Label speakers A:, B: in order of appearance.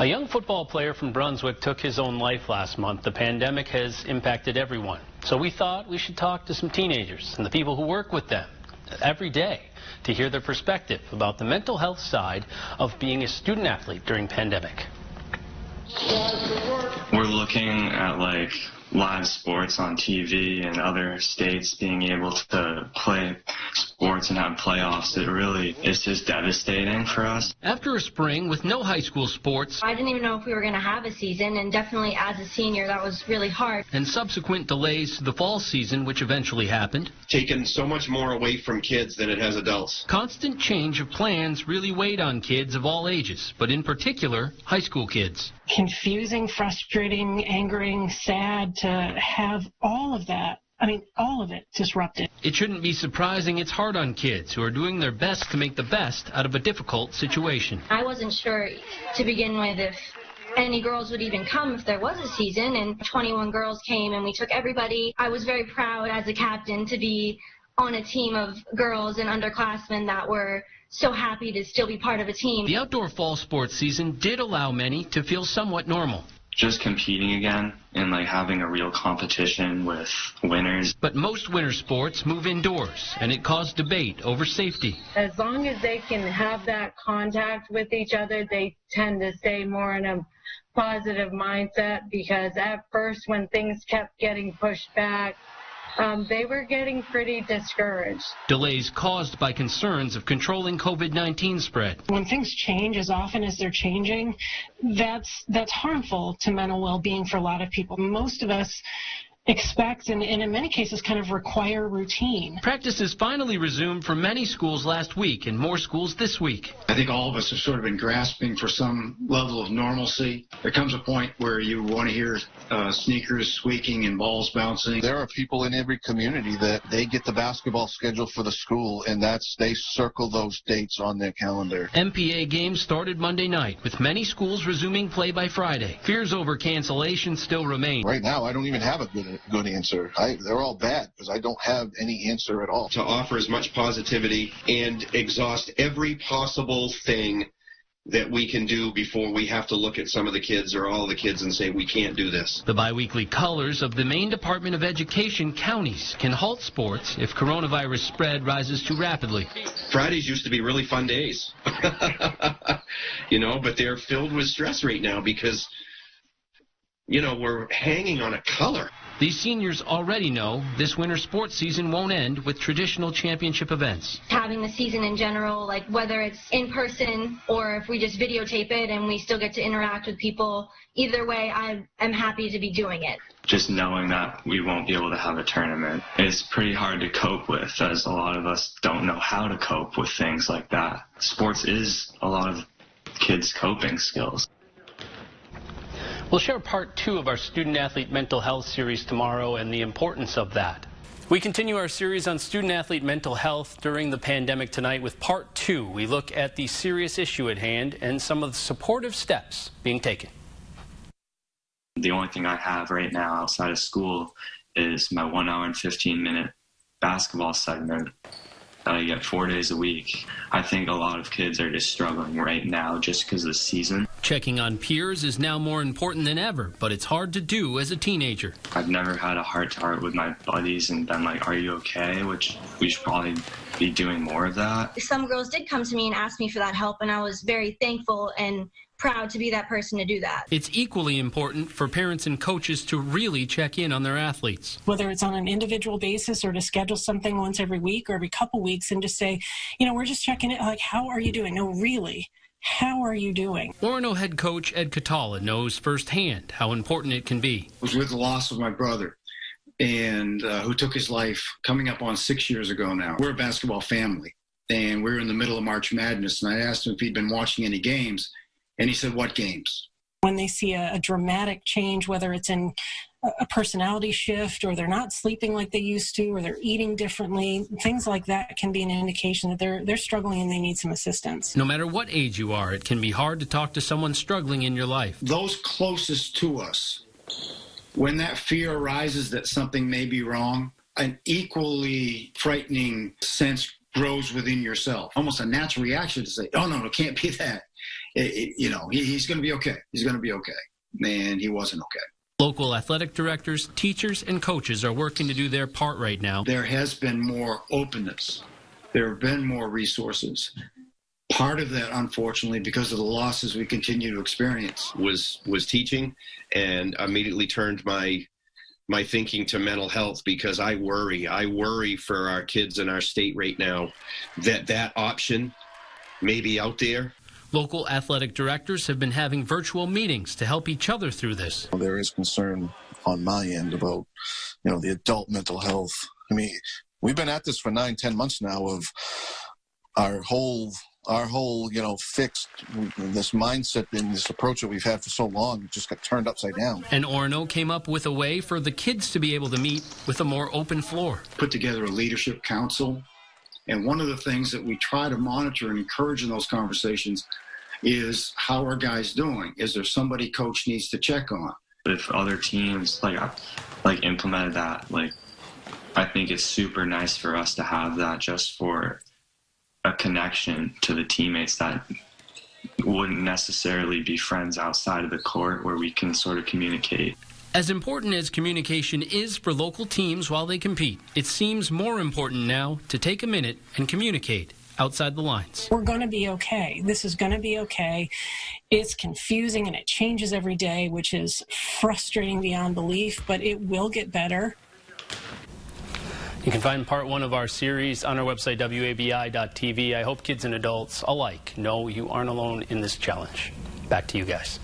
A: A young football player from Brunswick took his own life last month. The pandemic has impacted everyone. So we thought we should talk to some teenagers and the people who work with them every day to hear their perspective about the mental health side of being a student athlete during pandemic.
B: We're looking at like live sports on TV and other states being able to play sports and have playoffs. It really is just devastating for us.
A: After a spring with no high school sports,
C: I didn't even know if we were going to have a season, and definitely as a senior that was really hard.
A: And subsequent delays to the fall season, which eventually happened.
D: Taken so much more away from kids than it has adults.
A: Constant change of plans really weighed on kids of all ages, but in particular, high school kids.
E: Confusing, frustrating, angering, sad to have all of that. All of it disrupted.
A: It shouldn't be surprising it's hard on kids who are doing their best to make the best out of a difficult situation.
C: I wasn't sure to begin with if any girls would even come if there was a season, and 21 girls came and we took everybody. I was very proud as a captain to be on a team of girls and underclassmen that were so happy to still be part of a team.
A: The outdoor fall sports season did allow many to feel somewhat normal.
B: Just competing again and like having a real competition with winners.
A: But most winter sports move indoors, and it caused debate over safety.
F: As long as they can have that contact with each other, they tend to stay more in a positive mindset, because at first when things kept getting pushed back, they were getting pretty discouraged.
A: Delays caused by concerns of controlling COVID-19 spread.
E: When things change as often as they're changing, that's harmful to mental well-being for a lot of people. Most of us expect and in many cases kind of require routine.
A: Practices finally resumed for many schools last week and more schools this week.
G: I think all of us have sort of been grasping for some level of normalcy. There comes a point where you want to hear sneakers squeaking and balls bouncing.
H: There are people in every community that they get the basketball schedule for the school, and they circle those dates on their calendar.
A: MPA games started Monday night, with many schools resuming play by Friday. Fears over cancellation still remain.
H: Right now, I don't even have a good answer. They're all bad because I don't have any answer at all.
D: To offer as much positivity and exhaust every possible thing that we can do before we have to look at some of the kids or all the kids and say we can't do this.
A: The biweekly colors of the Maine Department of Education counties can halt sports if coronavirus spread rises too rapidly.
D: Fridays used to be really fun days, but they're filled with stress right now because, we're hanging on a color.
A: These seniors already know this winter sports season won't end with traditional championship events.
C: Having the season in general, like whether it's in person or if we just videotape it and we still get to interact with people, either way, I'm happy to be doing it.
B: Just knowing that we won't be able to have a tournament is pretty hard to cope with, as a lot of us don't know how to cope with things like that. Sports is a lot of kids' coping skills.
A: We'll share part 2 of our student-athlete mental health series tomorrow and the importance of that. We continue our series on student-athlete mental health during the pandemic tonight with part 2. We look at the serious issue at hand and some of the supportive steps being taken.
B: The only thing I have right now outside of school is my 1 hour and 15-minute basketball segment that I get 4 days a week. I think a lot of kids are just struggling right now just because of the season.
A: Checking on peers is now more important than ever, but it's hard to do as a teenager.
B: I've never had a heart-to-heart with my buddies and been like, are you okay? Which we should probably be doing more of that.
C: Some girls did come to me and ask me for that help, and I was very thankful and proud to be that person to do that.
A: It's equally important for parents and coaches to really check in on their athletes.
E: Whether it's on an individual basis or to schedule something once every week or every couple weeks and just say, we're just checking it, like, how are you doing? No, really, how are you doing?
A: ORONO head coach Ed Catala knows firsthand how important it can be.
G: I was with the loss of my brother, and who took his life coming up on 6 years ago now. We're a basketball family, and we're in the middle of March Madness, and I asked him if he'd been watching any games. And he said, what games?
E: When they see a dramatic change, whether it's in a personality shift or they're not sleeping like they used to or they're eating differently, things like that can be an indication that they're struggling and they need some assistance.
A: No matter what age you are, it can be hard to talk to someone struggling in your life.
G: Those closest to us, when that fear arises that something may be wrong, an equally frightening sense grows within yourself. Almost a natural reaction to say, oh, no, it can't be that. he's going to be okay. He's going to be okay. And he wasn't okay.
A: Local athletic directors, teachers, and coaches are working to do their part right now.
G: There has been more openness. There have been more resources. Part of that, unfortunately, because of the losses we continue to experience,
D: was teaching, and immediately turned my thinking to mental health, because I worry for our kids in our state right now that option may be out there.
A: Local athletic directors have been having virtual meetings to help each other through this.
H: There is concern on my end about, the adult mental health. I mean, we've been at this for 9-10 months now of our whole, fixed, this mindset and this approach that we've had for so long, it just got turned upside down.
A: And ORONO came up with a way for the kids to be able to meet with a more open floor.
G: Put together a leadership council. And one of the things that we try to monitor and encourage in those conversations is, how are guys doing? Is there somebody coach needs to check on?
B: If other teams implemented that, I think it's super nice for us to have that, just for a connection to the teammates that wouldn't necessarily be friends outside of the court, where we can sort of communicate.
A: As important as communication is for local teams while they compete, it seems more important now to take a minute and communicate outside the lines.
E: We're going to be okay. This is going to be okay. It's confusing and it changes every day, which is frustrating beyond belief, but it will get better.
A: You can find part 1 of our series on our website, wabi.tv. I hope kids and adults alike know you aren't alone in this challenge. Back to you guys.